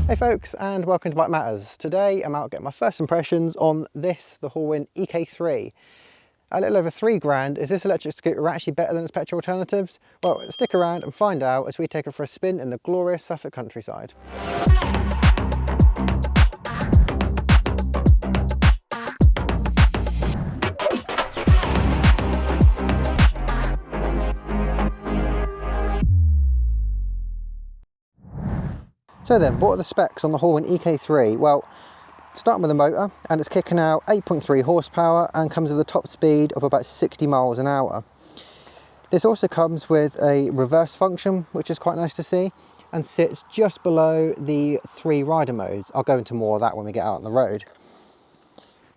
Hey folks, and welcome to Bike Matters. Today I'm out getting my first impressions on this, the Horwin EK3. A little over £3 grand. Is this electric scooter actually better than its petrol alternatives? Well, stick around and find out as we take it for a spin in the glorious Suffolk countryside. So then, what are the specs on the Horwin EK3? Well, starting with the motor, and it's kicking out 8.3 horsepower and comes with a top speed of about 60 miles an hour. This also comes with a reverse function, which is quite nice to see, and sits just below the 3 rider modes. I'll go into more of that when we get out on the road.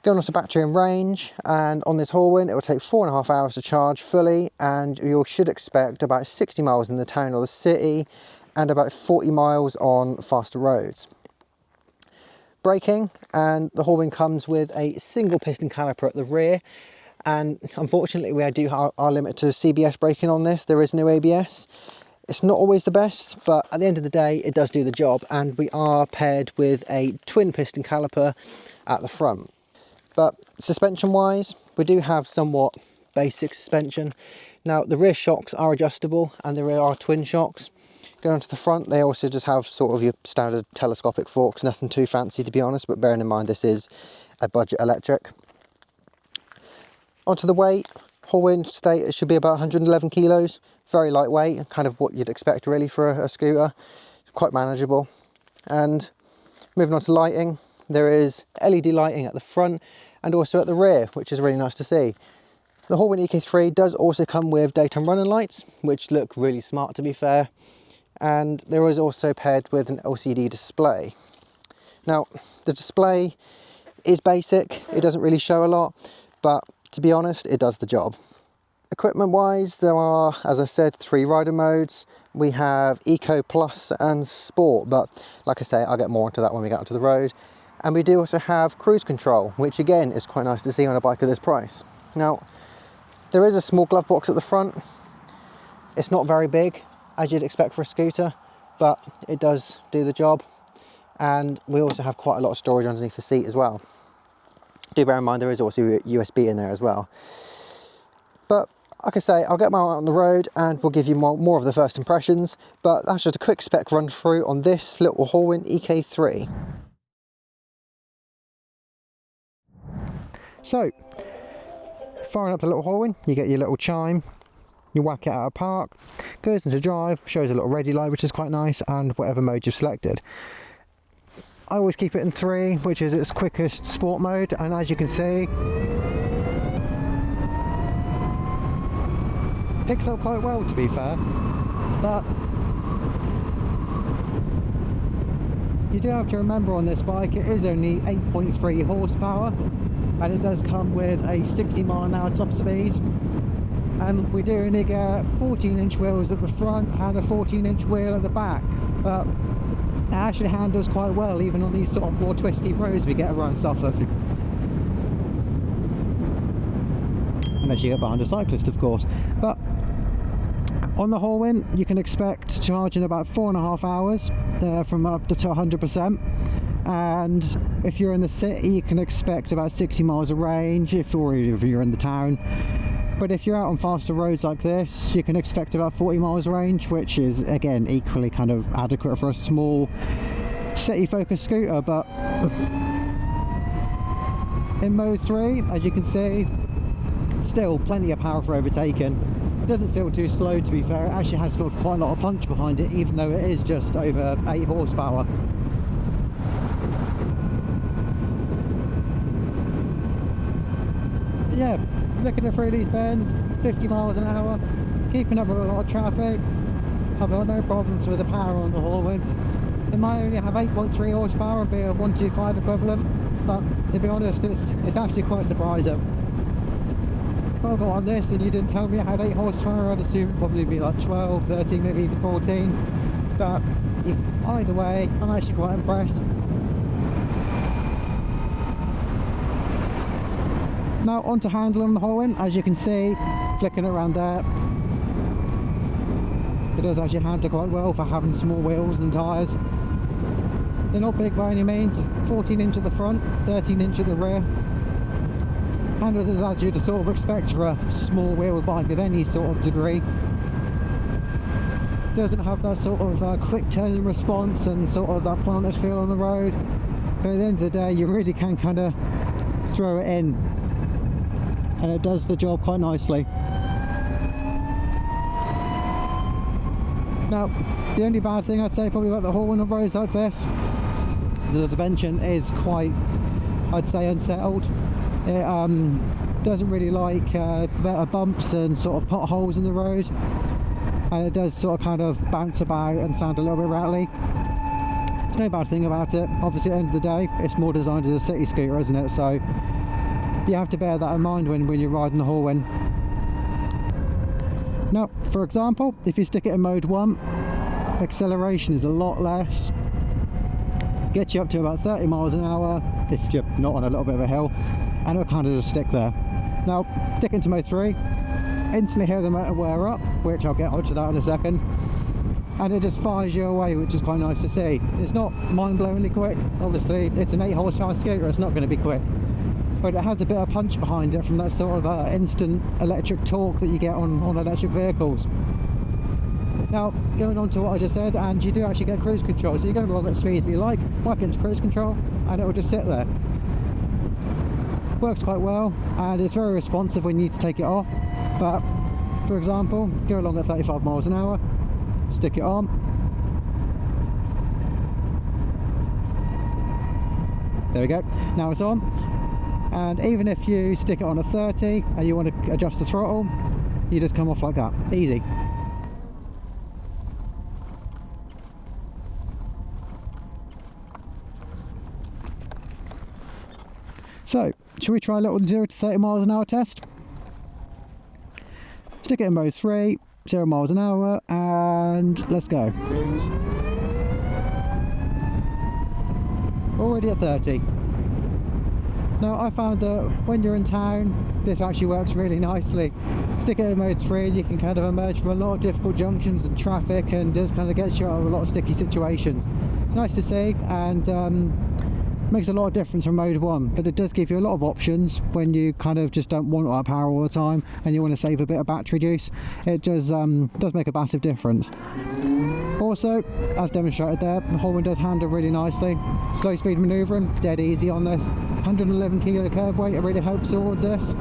Going on to battery and range, and on this Horwin it will take 4.5 hours to charge fully, and you should expect about 60 miles in the town or the city, and about 40 miles on faster roads. Braking, and the Horwin comes with a single piston caliper at the rear, and unfortunately we do are limited to CBS braking on this. There is no ABS. It's not always the best, but at the end of the day it does do the job, and we are paired with a twin piston caliper at the front. But suspension wise, we do have somewhat basic suspension. Now the rear shocks are adjustable and there are twin shocks. Going to the front, they also just have sort of your standard telescopic forks, nothing too fancy to be honest, but bearing in mind this is a budget electric. Onto the weight, Horwin state it should be about 111 kilos, very lightweight, kind of what you'd expect really for a scooter, quite manageable. And moving on to lighting, there is LED lighting at the front and also at the rear, which is really nice to see. The Horwin EK3 does also come with daytime running lights, which look really smart to be fair. And there is also paired with an LCD display. Now, the display is basic, it doesn't really show a lot, but to be honest, it does the job. Equipment wise, there are, as I said, 3 rider modes. We have Eco Plus and Sport, but like I say, I'll get more into that when we get onto the road. And we do also have cruise control, which again is quite nice to see on a bike of this price. Now, there is a small glove box at the front. It's not very big, as you'd expect for a scooter, but it does do the job. And we also have quite a lot of storage underneath the seat as well. Do bear in mind there is also USB in there as well. But like I say, I'll get my out on the road and we'll give you more of the first impressions, but that's just a quick spec run through on this little Horwin EK3. So, firing up the little Horwin, you get your little chime. You whack it out of park, goes into drive, shows a little ready light, which is quite nice, and whatever mode you've selected. I always keep it in 3, which is its quickest sport mode, and as you can see, picks up quite well to be fair, but you do have to remember on this bike it is only 8.3 horsepower, and it does come with a 60 mile an hour top speed. And we do only get 14-inch wheels at the front and a 14-inch wheel at the back, but it actually handles quite well even on these sort of more twisty roads we get around Suffolk. Unless you get behind a cyclist of course. But on the Horwin you can expect charge in about 4.5 hours from up to 100%, and if you're in the city you can expect about 60 miles of range if you're in the town. But if you're out on faster roads like this, you can expect about 40 miles range, which is again equally kind of adequate for a small city focused scooter. But in mode 3, as you can see, still plenty of power for overtaking. It doesn't feel too slow to be fair, it actually has got quite a lot of punch behind it, even though it is just over 8 horsepower. Yeah, flicking it through these bends, 50 miles an hour, keeping up with a lot of traffic. I've got no problems with the power on the Horwin. It might only have 8.3 horsepower and be a 125 equivalent, but to be honest, it's actually quite surprising. If I got on this and you didn't tell me I had 8 horsepower, I'd assume it'd probably be like 12, 13, maybe even 14. But either way, I'm actually quite impressed. Now onto handling on the Horwin, as you can see, flicking it around there, it does actually handle quite well for having small wheels and tyres. They're not big by any means, 14 inch at the front, 13 inch at the rear. Handles as you'd sort of expect for a small wheel bike of any sort of degree. Doesn't have that sort of quick turning response and sort of that planted feel on the road, but at the end of the day you really can kind of throw it in and it does the job quite nicely. Now the only bad thing I'd say probably about the Horwin on roads like this is the suspension is quite, I'd say, unsettled. It doesn't really like better bumps and sort of potholes in the road, and it does sort of kind of bounce about and sound a little bit rattly. There's no bad thing about it. Obviously at the end of the day it's more designed as a city scooter, isn't it? So you have to bear that in mind when you're riding the Horwin. Now for example, if you stick it in mode 1, acceleration is a lot less, gets you up to about 30 miles an hour if you're not on a little bit of a hill, and it'll kind of just stick there. Now stick into mode 3, instantly hear the motor wear up, which I'll get onto that in a second, and it just fires you away, which is quite nice to see. It's not mind-blowingly quick, obviously it's an 8 horsepower scooter, it's not going to be quick, but it has a bit of punch behind it from that sort of instant electric torque that you get on electric vehicles. Now going on to what I just said, and you do actually get cruise control, so you go along at the speed that you like, whack into cruise control and it will just sit there. Works quite well and it's very responsive when you need to take it off. But for example, go along at 35 miles an hour, stick it on, there we go, now it's on. And even if you stick it on at 30 and you want to adjust the throttle, you just come off like that, easy. So should we try a little 0 to 30 miles an hour test? Stick it in mode 3, 0 miles an hour, and let's go. Already at 30. Now I found that when you're in town, this actually works really nicely. Stick it in mode 3 and you can kind of emerge from a lot of difficult junctions and traffic, and just kind of gets you out of a lot of sticky situations. It's nice to see, and makes a lot of difference from mode 1, but it does give you a lot of options when you kind of just don't want that power all the time and you want to save a bit of battery juice. It does make a massive difference. Also, as demonstrated there, the Horwin does handle really nicely. Slow speed manoeuvring, dead easy on this. 111 kilo curb weight, it really helps towards this.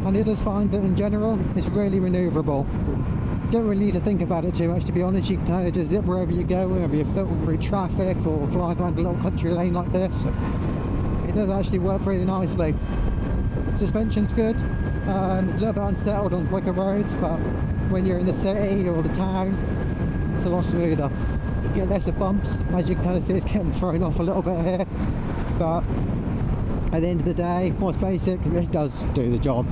And it does find that in general, it's really manoeuvrable. You don't really need to think about it too much, to be honest. You can kind of just zip wherever you go, whether you're filtering through traffic or flying around a little country lane like this. It does actually work really nicely. Suspension's good, a little bit unsettled on quicker roads, but when you're in the city or the town, it's a lot smoother. You get less of bumps, as you can kind of see it's getting thrown off a little bit here, but at the end of the day, what's basic, it does do the job.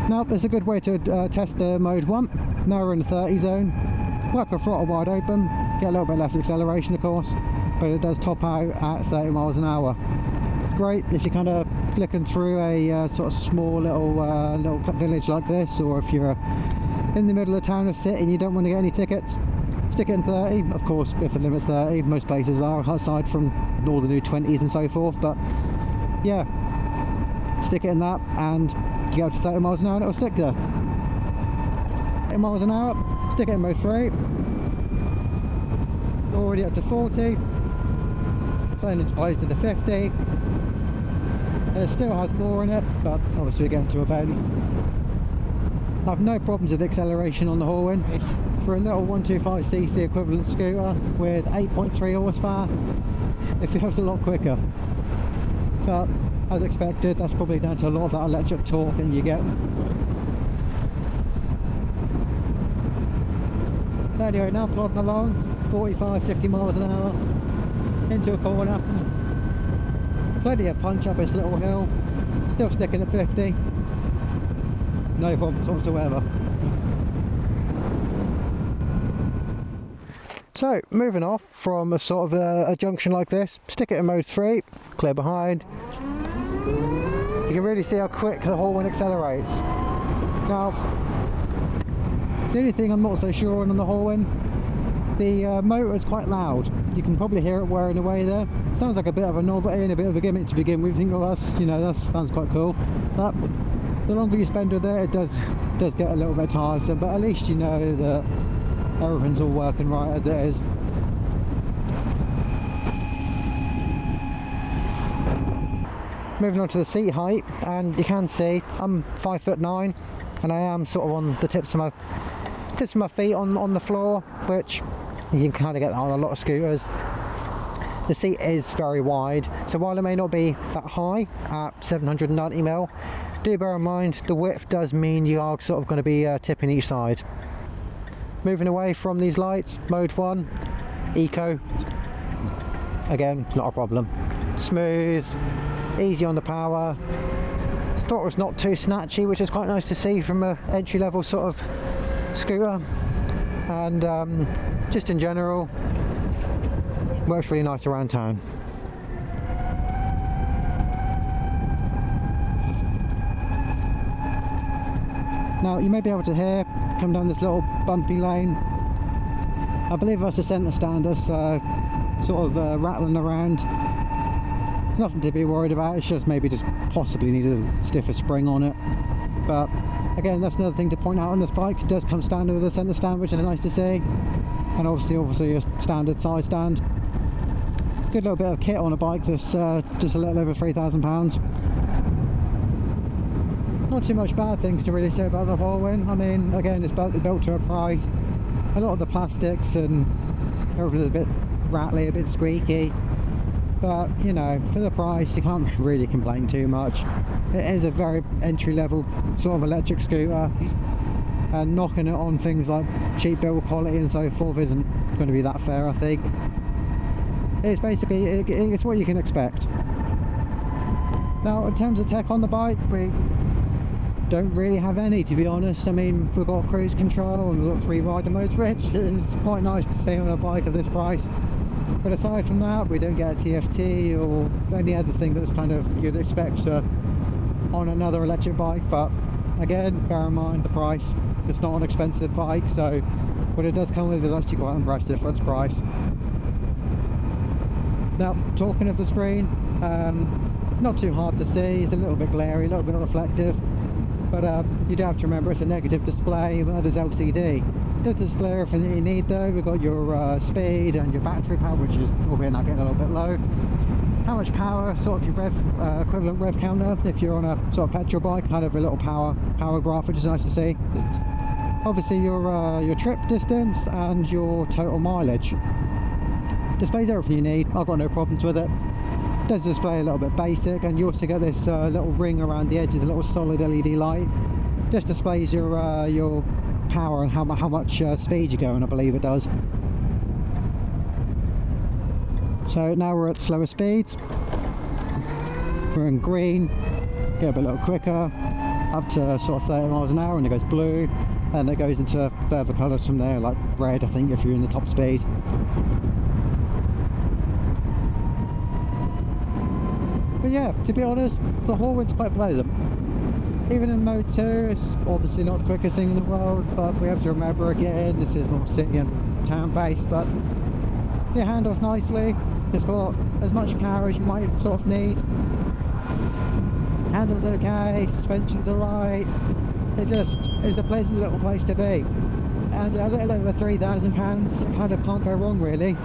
Now it's a good way to test the mode 1. Now we're in the 30 zone. Work the throttle wide open, get a little bit less acceleration of course, but it does top out at 30 miles an hour. It's great if you're kind of flicking through a sort of small little village like this, or if you're in the middle of the town or city and you don't want to get any tickets. Stick it in 30, of course if the limit's 30, most places are, aside from all the new 20s and so forth, but yeah, stick it in that and you go up to 30 miles an hour and it'll stick there. 30 miles an hour, stick it in mode 3, already up to 40, playing closer to 50, it still has more in it, but obviously we're getting to a bend. I have no problems with acceleration on the Horwin. For a little 125cc equivalent scooter with 8.3 horsepower, it feels a lot quicker. But as expected, that's probably down to a lot of that electric torque that you get. Anyway, now plodding along, 45-50 miles an hour, into a corner. Plenty of punch up this little hill, still sticking at 50. No problems whatsoever. So moving off from a sort of a junction like this, stick it in mode 3, clear behind. You can really see how quick the Horwin accelerates. Now, the only thing I'm not so sure on the Horwin, the motor is quite loud. You can probably hear it whirring away there. Sounds like a bit of a novelty and a bit of a gimmick to begin with. You think, well, that's, you know, that sounds quite cool. But the longer you spend with it, it does get a little bit tiresome. But at least you know that everything's all working right as it is. Moving on to the seat height, and you can see I'm 5'9", and I am sort of on the tips of my feet on the floor, which you can kind of get that on a lot of scooters. The seat is very wide, so while it may not be that high at 790mm, do bear in mind the width does mean you are sort of going to be tipping each side. Moving away from these lights, mode 1, eco, again not a problem. Smooth, easy on the power. Throttle's not too snatchy, which is quite nice to see from an entry-level sort of scooter, and just in general works really nice around town. Now you may be able to hear, come down this little bumpy lane, I believe that's the centre stand that's sort of rattling around. Nothing to be worried about, it's just maybe just possibly need a stiffer spring on it. But again, that's another thing to point out on this bike. It does come standard with a centre stand, which is nice to see, and obviously a standard size stand. Good little bit of kit on a bike that's just a little over £3,000. Not too much bad things to really say about the Horwin. I mean, again, it's built to a price. A lot of the plastics and everything's a bit rattly, a bit squeaky, but you know, for the price you can't really complain too much. It is a very entry-level sort of electric scooter, and knocking it on things like cheap build quality and so forth isn't going to be that fair, I think. It's basically, it's what you can expect. Now, in terms of tech on the bike, we don't really have any, to be honest. I mean, we've got cruise control and we've got 3 rider modes, which is quite nice to see on a bike of this price. But aside from that, we don't get a TFT or any other thing that's kind of you'd expect on another electric bike. But again, bear in mind the price. It's not an expensive bike, so what it does come with is actually quite impressive for its price. Now, talking of the screen, not too hard to see. It's a little bit glary, a little bit reflective, but you do have to remember it's a negative display that is LCD. It does display everything that you need though. We've got your speed and your battery power, which is albeit now getting a little bit low. How much power, sort of your equivalent rev counter if you're on a sort of petrol bike, kind of a little power graph, which is nice to see. Obviously your trip distance and your total mileage. Displays everything you need. I've got no problems with it. It does display a little bit basic, and you also get this little ring around the edges, a little solid LED light. Just displays your power and how much speed you're going, I believe it does. So now we're at slower speeds. We're in green, get a bit a little quicker, up to sort of 30 miles an hour, and it goes blue, and it goes into further colours from there, like red, I think, if you're in the top speed. But yeah, to be honest, the Horwin's quite pleasant. Even in mode 2, it's obviously not the quickest thing in the world, but we have to remember again, this is more city and town based, but it handles nicely. It's got as much power as you might sort of need. Handles okay, suspension's alright. It just is a pleasant little place to be. And a little over £3,000, it kind of can't go wrong really.